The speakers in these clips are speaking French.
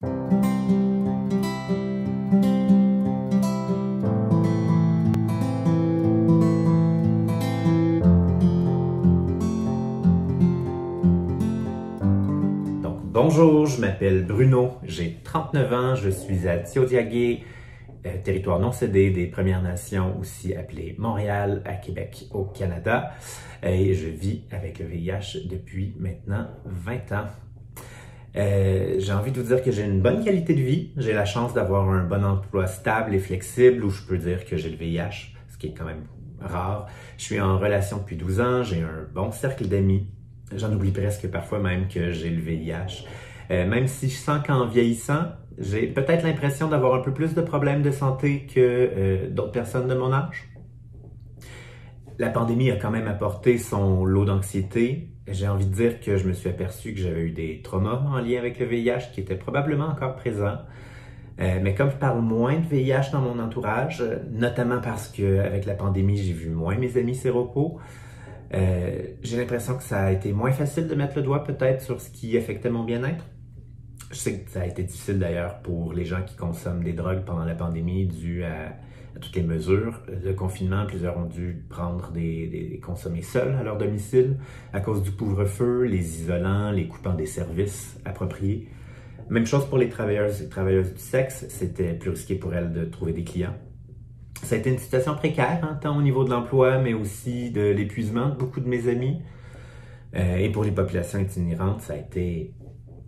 Bonjour, je m'appelle Bruno, j'ai 39 ans, je suis à Tiohtià:ke, territoire non cédé des Premières Nations, aussi appelé Montréal, à Québec, au Canada. Et je vis avec le VIH depuis maintenant 20 ans. J'ai envie de vous dire que j'ai une bonne qualité de vie. J'ai la chance d'avoir un bon emploi stable et flexible où je peux dire que j'ai le VIH, ce qui est quand même rare. Je suis en relation depuis 12 ans, j'ai un bon cercle d'amis. J'en oublie presque parfois même que j'ai le VIH. Même si je sens qu'en vieillissant, j'ai peut-être l'impression d'avoir un peu plus de problèmes de santé que d'autres personnes de mon âge. La pandémie a quand même apporté son lot d'anxiété. J'ai envie de dire que je me suis aperçu que j'avais eu des traumas en lien avec le VIH qui étaient probablement encore présents. Mais comme je parle moins de VIH dans mon entourage, notamment parce qu'avec la pandémie, j'ai vu moins mes amis séropos, j'ai l'impression que ça a été moins facile de mettre le doigt peut-être sur ce qui affectait mon bien-être. Je sais que ça a été difficile d'ailleurs pour les gens qui consomment des drogues pendant la pandémie dû à toutes les mesures de confinement. Plusieurs ont dû prendre des consommer seuls à leur domicile à cause du couvre-feu, les isolants, les coupant des services appropriés. Même chose pour les travailleuses et travailleuses du sexe, c'était plus risqué pour elles de trouver des clients. Ça a été une situation précaire, hein, tant au niveau de l'emploi, mais aussi de l'épuisement de beaucoup de mes amis. Et pour les populations itinérantes, ça a été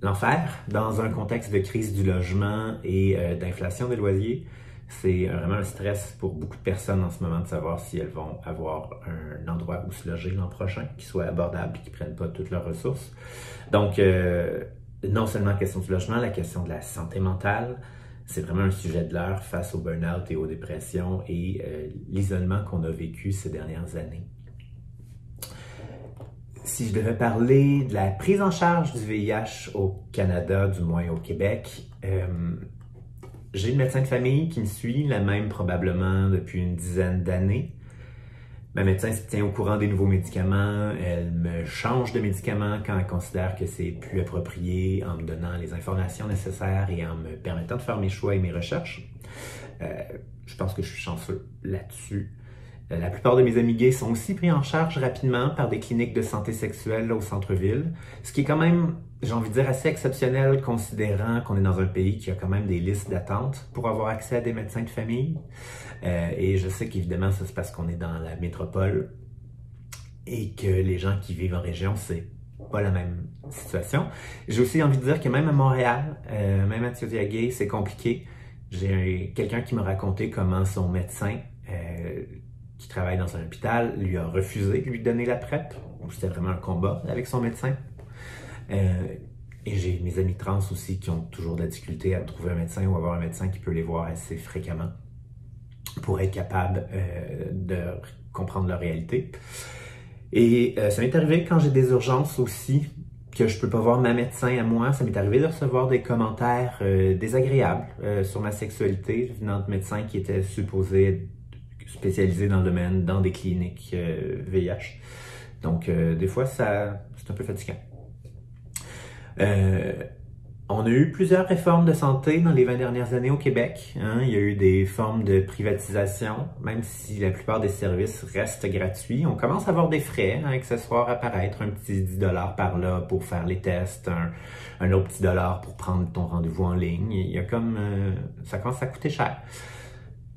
l'enfer. Dans un contexte de crise du logement et d'inflation des loyers, c'est vraiment un stress pour beaucoup de personnes en ce moment de savoir si elles vont avoir un endroit où se loger l'an prochain, qui soit abordable et qui ne prenne pas toutes leurs ressources. Donc, non seulement la question du logement, la question de la santé mentale, c'est vraiment un sujet de l'heure face au burn-out et aux dépressions et l'isolement qu'on a vécu ces dernières années. Si je devais parler de la prise en charge du VIH au Canada, du moins au Québec, j'ai une médecin de famille qui me suit, la même probablement depuis une dizaine d'années. Ma médecin se tient au courant des nouveaux médicaments, elle me change de médicaments quand elle considère que c'est plus approprié en me donnant les informations nécessaires et en me permettant de faire mes choix et mes recherches. Je pense que je suis chanceux là-dessus. La plupart de mes amis gays sont aussi pris en charge rapidement par des cliniques de santé sexuelle là, au centre-ville, ce qui est quand même, j'ai envie de dire, assez exceptionnel considérant qu'on est dans un pays qui a quand même des listes d'attente pour avoir accès à des médecins de famille. Et je sais qu'évidemment, ça c'est parce qu'on est dans la métropole et que les gens qui vivent en région, c'est pas la même situation. J'ai aussi envie de dire que même à Montréal, même à Tiohtià:ke, c'est compliqué. J'ai quelqu'un qui m'a raconté comment son médecin, qui travaille dans un hôpital, lui a refusé de lui donner la PrEP. C'était vraiment un combat avec son médecin. Et j'ai mes amis trans aussi qui ont toujours de la difficulté à trouver un médecin ou avoir un médecin qui peut les voir assez fréquemment pour être capable de comprendre leur réalité. Et ça m'est arrivé quand j'ai des urgences aussi, que je peux pas voir ma médecin à moi. Ça m'est arrivé de recevoir des commentaires désagréables sur ma sexualité venant de médecins qui étaient supposés être spécialisés dans le domaine, dans des cliniques VIH. Donc, des fois, c'est un peu fatigant. On a eu plusieurs réformes de santé dans les 20 dernières années au Québec. Hein. Il y a eu des formes de privatisation, même si la plupart des services restent gratuits. On commence à avoir des frais accessoires apparaître, un petit 10 $ par là pour faire les tests, un autre petit dollar pour prendre ton rendez-vous en ligne. Il y a comme ça commence à coûter cher.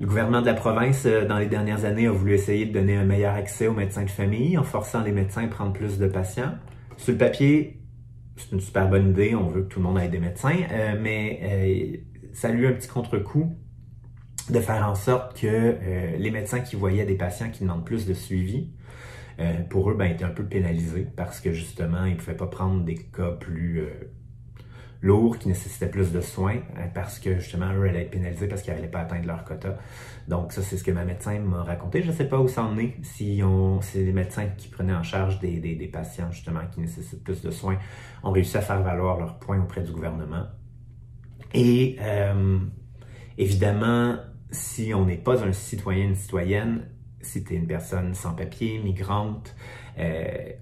Le gouvernement de la province, dans les dernières années, a voulu essayer de donner un meilleur accès aux médecins de famille en forçant les médecins à prendre plus de patients. Sur le papier, c'est une super bonne idée, on veut que tout le monde ait des médecins, mais ça a eu un petit contre-coup de faire en sorte que les médecins qui voyaient des patients qui demandent plus de suivi, pour eux, étaient un peu pénalisés parce que justement, ils ne pouvaient pas prendre des cas plus lourds qui nécessitaient plus de soins parce que justement, eux allaient être pénalisés parce qu'ils n'allaient pas atteindre leur quota. Donc ça, c'est ce que ma médecin m'a raconté. Je ne sais pas où ça en est, si c'est les médecins qui prenaient en charge des patients justement qui nécessitent plus de soins ont réussi à faire valoir leurs points auprès du gouvernement. Et évidemment, si on n'est pas un citoyen, une citoyenne, si tu es une personne sans papier, migrante,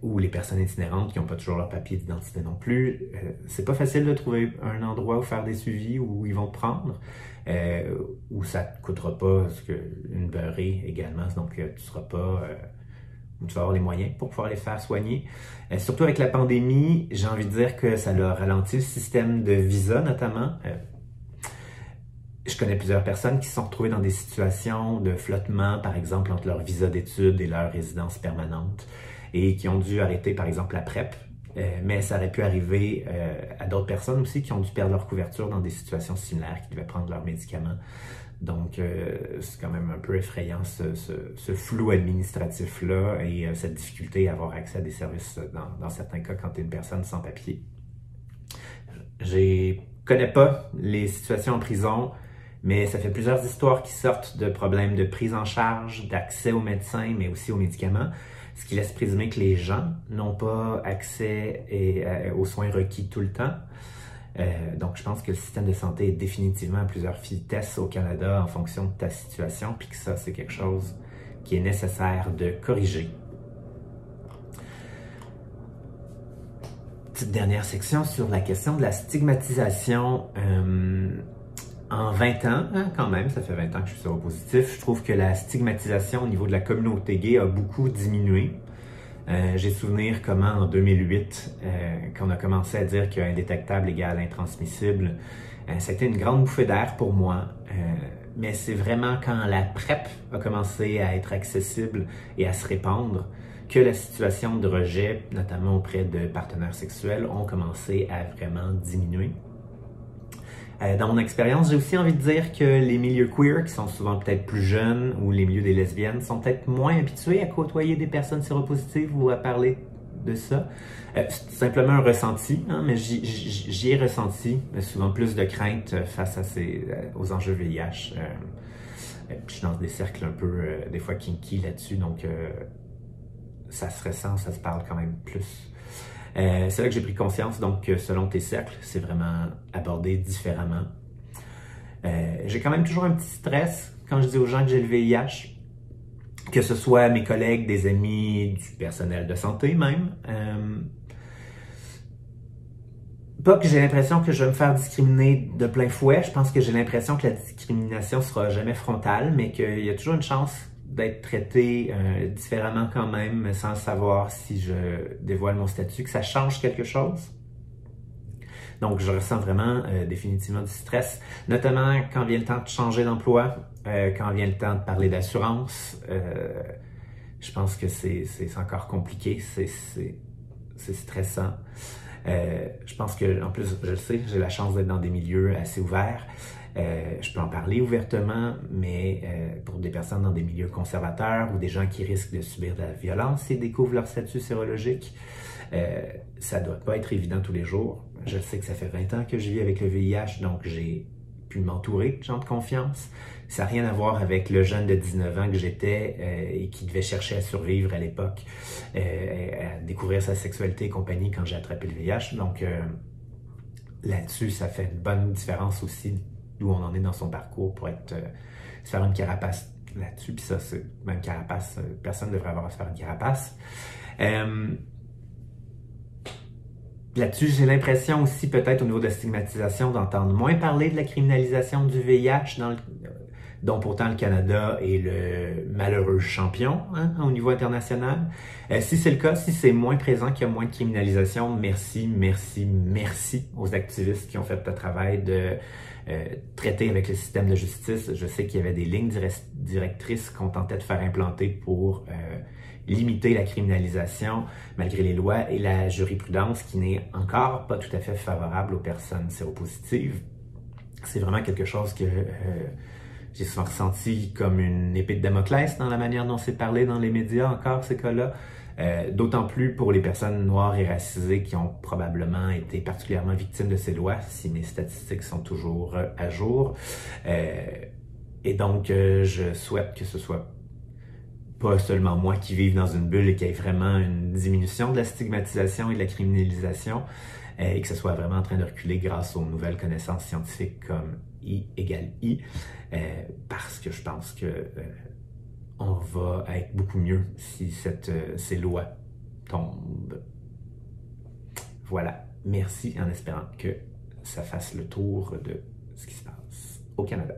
ou les personnes itinérantes qui n'ont pas toujours leur papier d'identité non plus, c'est pas facile de trouver un endroit où faire des suivis, où ils vont te prendre, où ça te coûtera pas une beurrée également, donc tu seras pas... où tu vas avoir les moyens pour pouvoir les faire soigner. Surtout avec la pandémie, j'ai envie de dire que ça a ralenti le système de visa notamment. Je connais plusieurs personnes qui se sont retrouvées dans des situations de flottement, par exemple, entre leur visa d'études et leur résidence permanente, et qui ont dû arrêter, par exemple, la PrEP. Mais ça aurait pu arriver à d'autres personnes aussi qui ont dû perdre leur couverture dans des situations similaires, qui devaient prendre leurs médicaments. Donc, c'est quand même un peu effrayant ce flou administratif-là et cette difficulté à avoir accès à des services dans certains cas quand tu es une personne sans papier. Je connais pas les situations en prison, mais ça fait plusieurs histoires qui sortent de problèmes de prise en charge, d'accès aux médecins, mais aussi aux médicaments, ce qui laisse présumer que les gens n'ont pas accès aux soins requis tout le temps. Donc, je pense que le système de santé est définitivement à plusieurs vitesses au Canada en fonction de ta situation, puis que ça, c'est quelque chose qui est nécessaire de corriger. Petite dernière section sur la question de la stigmatisation. En 20 ans, quand même, ça fait 20 ans que je suis séropositif, je trouve que la stigmatisation au niveau de la communauté gay a beaucoup diminué. J'ai souvenir comment en 2008, quand on a commencé à dire qu'indétectable égale intransmissible, ça a été une grande bouffée d'air pour moi. Mais c'est vraiment quand la PrEP a commencé à être accessible et à se répandre que la situation de rejet, notamment auprès de partenaires sexuels, ont commencé à vraiment diminuer. Dans mon expérience, j'ai aussi envie de dire que les milieux queer, qui sont souvent peut-être plus jeunes, ou les milieux des lesbiennes, sont peut-être moins habitués à côtoyer des personnes séropositives ou à parler de ça. C'est simplement un ressenti, hein, mais j'y ai ressenti souvent plus de crainte face aux enjeux VIH. Je suis dans des cercles un peu, des fois, kinky là-dessus, donc ça se ressent, ça se parle quand même plus. C'est là que j'ai pris conscience, donc, que selon tes cercles, c'est vraiment abordé différemment. J'ai quand même toujours un petit stress quand je dis aux gens que j'ai le VIH, que ce soit mes collègues, des amis, du personnel de santé même. Pas que j'ai l'impression que je vais me faire discriminer de plein fouet, je pense que j'ai l'impression que la discrimination sera jamais frontale, mais qu'il y a toujours une chance d'être traité différemment quand même, sans savoir si je dévoile mon statut, que ça change quelque chose. Donc, je ressens vraiment définitivement du stress, notamment quand vient le temps de changer d'emploi, quand vient le temps de parler d'assurance. Je pense que c'est encore compliqué, c'est stressant. Je pense que, en plus, je le sais, j'ai la chance d'être dans des milieux assez ouverts. Je peux en parler ouvertement, mais pour des personnes dans des milieux conservateurs ou des gens qui risquent de subir de la violence s'ils découvrent leur statut sérologique, ça ne doit pas être évident tous les jours. Je sais que ça fait 20 ans que je vis avec le VIH, donc j'ai pu m'entourer de gens de confiance. Ça n'a rien à voir avec le jeune de 19 ans que j'étais et qui devait chercher à survivre à l'époque, à découvrir sa sexualité et compagnie quand j'ai attrapé le VIH. Donc là-dessus, ça fait une bonne différence aussi d'où on en est dans son parcours pour se faire une carapace là-dessus. Puis ça, c'est même carapace, personne ne devrait avoir à se faire une carapace. Là-dessus, j'ai l'impression aussi, peut-être au niveau de la stigmatisation, d'entendre moins parler de la criminalisation du VIH, dont pourtant le Canada est le malheureux champion au niveau international. Si c'est le cas, si c'est moins présent, qu'il y a moins de criminalisation, merci, merci, merci aux activistes qui ont fait le travail de traiter avec le système de justice. Je sais qu'il y avait des lignes directrices qu'on tentait de faire implanter pour limiter la criminalisation malgré les lois et la jurisprudence qui n'est encore pas tout à fait favorable aux personnes séropositives. C'est vraiment quelque chose que j'ai souvent ressenti comme une épée de Damoclès dans la manière dont c'est parlé dans les médias encore, ces cas-là. D'autant plus pour les personnes noires et racisées qui ont probablement été particulièrement victimes de ces lois, si mes statistiques sont toujours à jour. Et donc, je souhaite que ce soit pas seulement moi qui vive dans une bulle et qu'il y ait vraiment une diminution de la stigmatisation et de la criminalisation, et que ce soit vraiment en train de reculer grâce aux nouvelles connaissances scientifiques comme I égale I, parce que je pense que on va être beaucoup mieux si ces lois tombent. Voilà. Merci en espérant que ça fasse le tour de ce qui se passe au Canada.